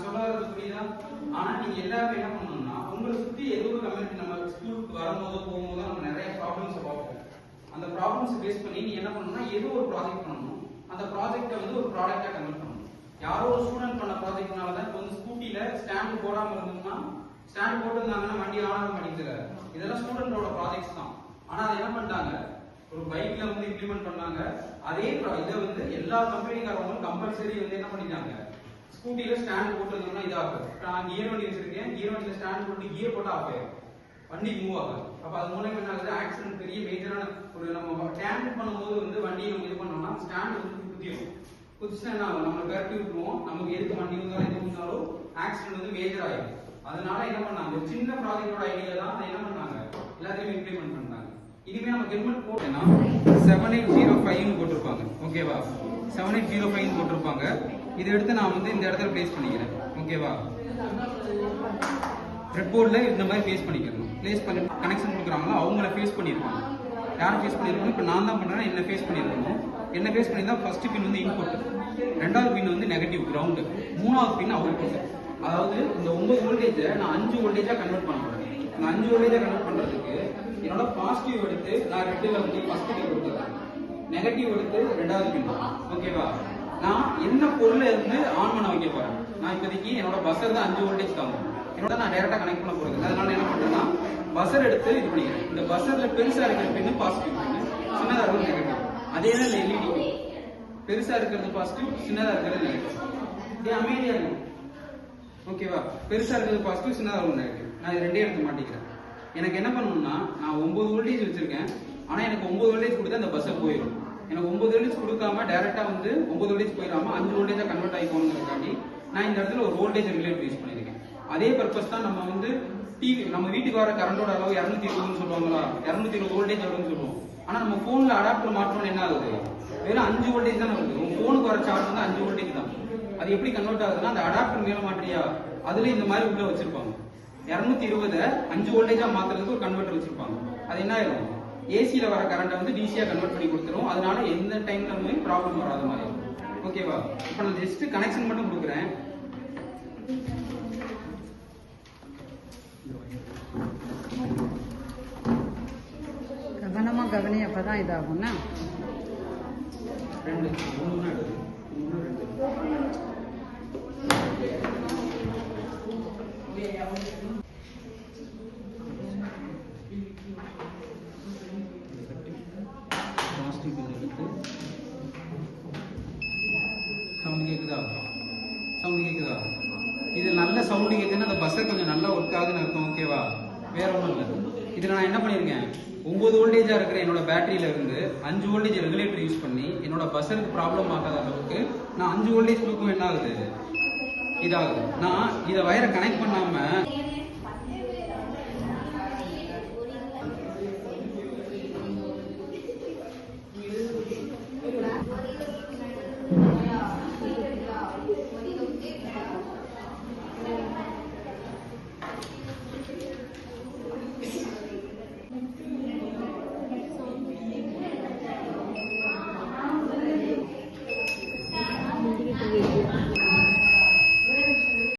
சொல்றது புரியுதா? ஆனா நீங்க எல்லாரும் என்ன பண்ணணும்னா உங்களை சுத்தி ஏதோ ஒரு கம்யூனிட்டி நம்ம ஸ்கூலுக்கு வரும்போது போகும்போது நம்ம நிறைய ப்ராப்ளம்ஸ் பார்ப்போம். அந்த ப்ராப்ளம்ஸ் பேஸ் பண்ணி நீ என்ன பண்ணணும்னா ஏதோ ஒரு ப்ராஜெக்ட் பண்ணணும். அந்த ப்ராஜெக்ட்டை வந்து ஒரு ப்ராடக்டா கன்வெர்ட் பண்ணணும். யாரோ ஒரு ஸ்டூடெண்ட் பண்ண ப்ராஜெக்ட்னால தான் இப்போ வந்து ஸ்கூட்டில ஸ்டாண்ட் போடாம இருந்தோம்னா ஸ்டாண்ட் போட்டுருந்தாங்கன்னா வண்டி ஆன மாட்டேங்குது. இதெல்லாம் ஸ்டூடெண்டோட ப்ராஜெக்ட்ஸ் தான். ஆனா அதை என்ன பண்ணிட்டாங்க, ஒரு பைக்ல வந்து இம்ப்ளிமெண்ட் பண்ணாங்க. அதே இதை வந்து எல்லா கம்பெனிக்காரங்களும் கம்பல்சரி வந்து என்ன பண்ணிட்டாங்க, ஸ்கூட்டில ஸ்டாண்ட் போட்டுருந்தோம்னா இதாகும். நான் கியர் வண்டி வச்சிருக்கேன், கியர் வண்டியில ஸ்டாண்ட் போட்டு கியர் போட்டா ஆஃப் ஆயிடும், வண்டி மூவ் ஆகும். அப்ப அது மூலம் என்ன ஆகுது, ஆக்சிடென்ட் பெரிய மேஜரான ஒரு நம்ம ஸ்டாண்ட் பண்ணும்போது வந்து வண்டியை நம்ம இது பண்ணோம்னா ஸ்டாண்ட் வந்து குத்திடும். குதிச்சுன்னா என்ன ஆகும், நம்ம கரெக்டி விட்டுருவோம். நமக்கு எதுக்கு வண்டி வந்தாலும் எது வந்தாலும் ஆக்சிடென்ட் வந்து மேஜர் ஆயிடும். அதனால என்ன பண்ணாங்க, ஒரு சின்ன ப்ராஜெக்டோட ஐடியா தான் அதை என்ன பண்ணாங்க எல்லாத்தையும் இம்ப்ளிமெண்ட் பண்ணாங்க. இனிமே நம்ம ஹெல்மெட் போட்டேன்னா 7805 போட்டிருப்பாங்க. ஓகேவா, 7805 போட்டிருப்பாங்க. இதை எடுத்து நான் வந்து இந்த இடத்துல பிளேஸ் பண்ணிக்கிறேன். ஓகேவா, ரெட் போர்ட்ல இந்த மாதிரி பிளேஸ் பண்ணிக்கிறேன். பிளேஸ் பண்ணி கனெக்ஷன் கொடுக்குறாங்களோ அவங்கள ஃபேஸ் பண்ணியிருப்பாங்க. யாரும் ஃபேஸ் பண்ணியிருக்கணும், இப்போ நான் தான் பண்ணுறேன், என்ன ஃபேஸ் பண்ணியிருக்கணும். என்ன ஃபேஸ் பண்ணி தான் ஃபர்ஸ்ட் பின் வந்து இன்புட், ரெண்டாவது பின் வந்து நெகட்டிவ் கிரவுண்டு, மூணாவது பின் அவுட்புட். அதாவது இந்த 9 வோல்டேஜை நான் 5 வோல்டேஜா கன்வெர்ட் பண்ணுறேன். இந்த 5 வோல்டேஜா கன்வெர்ட் பண்ணுறதுக்கு என்னோட பாசிட்டிவ் எடுத்து நான் ரெட்டில் வந்து ஃபர்ஸ்ட் பின் கொடுத்துறேன், நெகட்டிவ் எடுத்து ரெண்டாவது பின். ஓகேவா, நான் என்ன பொருளை இருந்து ஆன் பண்ண வைக்க போறேன். நான் இப்போதைக்கு என்னோட பஸ்ஸர் தான் 5 வோல்டேஜ் தாங்க, என்னோட நான் டைரக்டா கனெக்ட் பண்ண போறது. அதனால என்ன பண்றேன்னா பஸ்ஸர் எடுத்து இது பண்ணிக்கிறேன். இந்த பஸ்ஸர்ல பெருசா இருக்கிற பின்னு பாசிட்டிவ் பின்னு, சின்னதா இருக்கிறது நெகட்டிவ். அதே தான் எல்இடி, பெருசா இருக்கிறது பாசிட்டிவ், சின்னதா இருக்கிறது நெகட்டிவ். இதே அமைதியா இருக்கும். ஓகேவா, பெருசா இருக்கிறது பாசிட்டிவ், சின்னதா இருக்கிறது நெகட்டிவ். நான் இது ரெண்டே எடுத்து மாட்டிக்கிறேன். எனக்கு என்ன பண்ணணும்னா நான் 9 வோல்டேஜ் வச்சிருக்கேன். ஆனா எனக்கு 9 வோல்டேஜ் கொடுத்தா அந்த பஸ்ஸர் போயிடும். எனக்கு 9 வோல்டேஜ் கொடுக்காம டைரக்டா வந்து 9 வோல்டேஜ் போயிடாம 5 வோல்டேஜா கன்வெர்ட் ஆகி போகணுங்கிறதுக்காண்டி நான் இந்த இடத்துல ஒரு வோல்டேஜ் ரிலேட்டர் யூஸ் பண்ணிருக்கேன். அதே பர்பஸ் தான் நம்ம வந்து டிவி, நம்ம வீட்டுக்கு வர கரண்டோட அளவு 220 சொல்லுவாங்களா, 220 வோல்டேஜ் வரும்னு சொல்லுவோம். ஆனா நம்ம போன்ல அடாப்டர் மாற்றணும் என்ன ஆகுது, வெறும் 5 வோல்டேஜ் தான் வருது. உங்க போனுக்கு வர சார்ஜ் வந்து 5 வோல்டேஜ் தான். அது எப்படி கன்வெர்ட் ஆகுதுன்னா அந்த அடாப்டர் மேல மாற்றியா அதுல இந்த மாதிரி உள்ள வச்சிருப்பாங்க. 220 5 வோல்டேஜா மாத்துறதுக்கு ஒரு கன்வெர்ட்டர் வச்சிருப்பாங்க. அது என்ன ஆயிரும், ஏசியில வர கரண்ட்டை வந்து டிசியா கன்வெர்ட் பண்ணி கொடுத்துரும். அதனால எந்த டைம்லயுமே ப்ராப்ளம் வராத மாதிரி. ஓகேவா, இப்போ நான் ஜஸ்ட் கனெக்ஷன் மட்டும் கொடுக்குறேன். கவனமா கவனி, அப்பதான் இதாகும்னா 2 3 சவுண்ட் கேக்குதா, சவுண்ட் கேக்குதா? இது நல்ல சவுண்ட் கேக்குதுன்னா அந்த பஸ்ஸர் கொஞ்சம் நல்லா ஒர்க் ஆகுதுன்னு அர்த்தம். ஓகேவா, வேற ஒன்றும் இல்லை. இதுல நான் என்ன பண்ணிருக்கேன், 9 வோல்டேஜா இருக்கிற என்னோட பேட்டரியில இருந்து 5 வோல்டேஜ் ரெகுலேட்டர் யூஸ் பண்ணி என்னோட பஸ்ஸருக்கு ப்ராப்ளம் ஆகாத அளவுக்கு நான் 5 வோல்டேஜ் கொடுக்கும் என்ன ஆகுது, இதாகுது. நான் இதை வயரை கனெக்ட் பண்ணாம